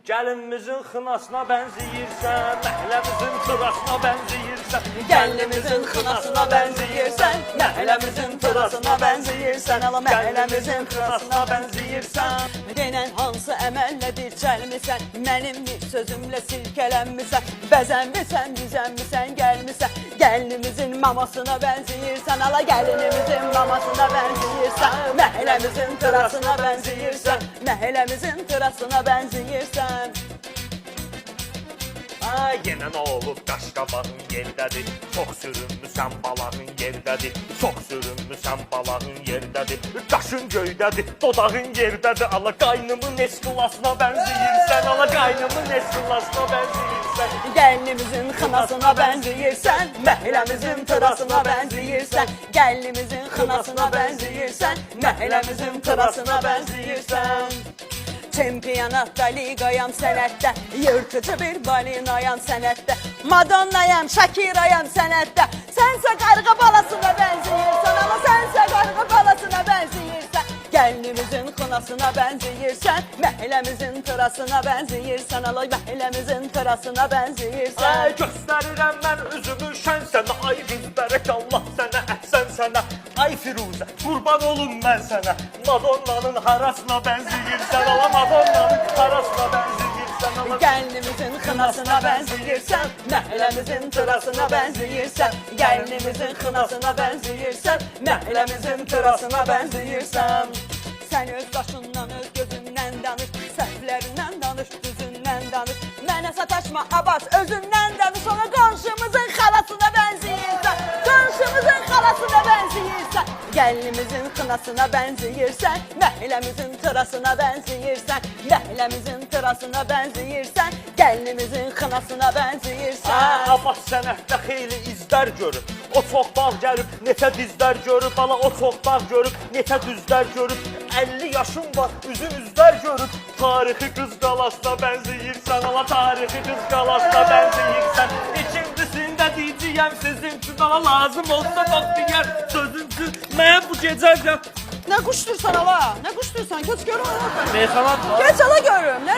Gəlinimizin xınasına benzəyirsən, məhəlləmizin tırasına benzəyirsən. Gəlinimizin xınasına benzəyirsən, məhəlləmizin tırasına benzəyirsən, ala məhəlləmizin xınasına benzəyirsən. Denən hansı əməllə dirçəlmisən, mənim sözümlə silkələnmisən, bəzənmisən, düzənmisən, gəlmisən. Gəlinimizin mamasına benzəyirsən, ala gəlinimizin mamasına benzəyirsən, məhəlləmizin tırasına benzəyirsən, məhəlləmizin tırasına benzəyirsən. Ay, yenə nə olub, qaşqabağın yerdədir. Çox sürünmüsən, balağın yerdədir. Çox sürünmüsən, balağın yerdədir. Qaşın göydədir, dodağın yerdədir. Ala qaynımın eskilasına benzəyirsən, ala qaynımın eskilasına benzəyirsən. Gəlinimizin xınasına benzəyirsən, məhəlləmizin tırasına benzəyirsən. Gəlinimizin xınasına benzəyirsən, məhəlləmizin tırasına benzəyirsən. Çempionatda, liqayam sənətdə, yırtıcı bir balinayam sənətdə, Madonnayam, Shakirayam sənətdə. Sənsə qarğa balasına benzəyirsən, ama sənsə qarğa balasına benzəyirsən. Gəlinimizin xınasına benzəyirsən, məhəlləmizin tırasına benzəyirsən, ala məhəlləmizin tırasına benzəyirsən. Ay, göstərirəm mən üzümü şən sənə, ay qızbərək Allah sənə, əhsən sənə. Ay Firuzə, qurban olum mən sənə. Madonnanın harasına benzəyirsən, ala Madonnanın harasına benzəyirsən, ala. Gəlinimizin xınasına benzəyirsən, məhəlləmizin tırasına benzəyirsən. Gəlinimizin xınasına benzəyirsən, məhəlləmizin tırasına benzəyirsən. Sən öz başından, öz gözündən danış, səhvlərindən danış, düzündən danış. Mənə sataşma Abbas, özündən danış, ona qonşumuzun xalasına benzəyirsən, qonşumuzun xalasına benzəyirsən. Gəlinimizin xınasına benzəyirsən, məhəlləmizin tırasına benzəyirsən, məhəlləmizin tırasına benzəyirsən, gəlinimizin xınasına benzəyirsən. Abbas sənətdə xeyli izlər görüb, o çox bağ gəlib, neçə dizlər görüb, ala o çox bağ görüb, neçə düzlər görüb. 50 yaşım var, üzün üzlər görüb, tarixi qız qalasına benzəyirsən, ala tarixi qız qalasına benzəyirsən. İkincisində deyəcəyəm sizin üçün, ala lazım olsa bax digər sözün üçün. Mən bu gecə... Nə quşdursan ala, nə quşdursan, keç görüm. Meyxanat var. Keç ala görüm, nə